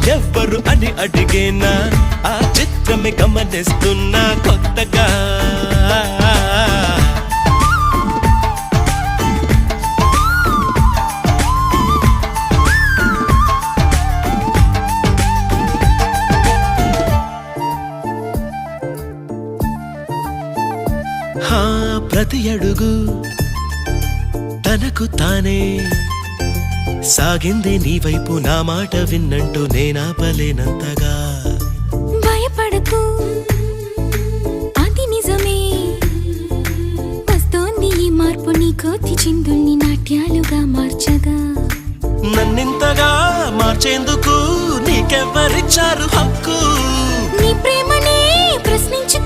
ఎవ్వరు అని అడిగేనా ఆ చిత్రమే గమనిస్తున్నా కొత్తగా ప్రతి అడుగు తనకు తానే సాగింది నీ వైపు నా మాట విన్నంటూ నేనాపలేనంతగా భయపడకు అది నిజమే వస్తోంది ఈ మార్పు నీ కోతి చిందుల్ని నాట్యాలుగా మార్చగా నన్నింతగా మార్చేందుకు నీకెవ్వరిచ్చారు హక్కు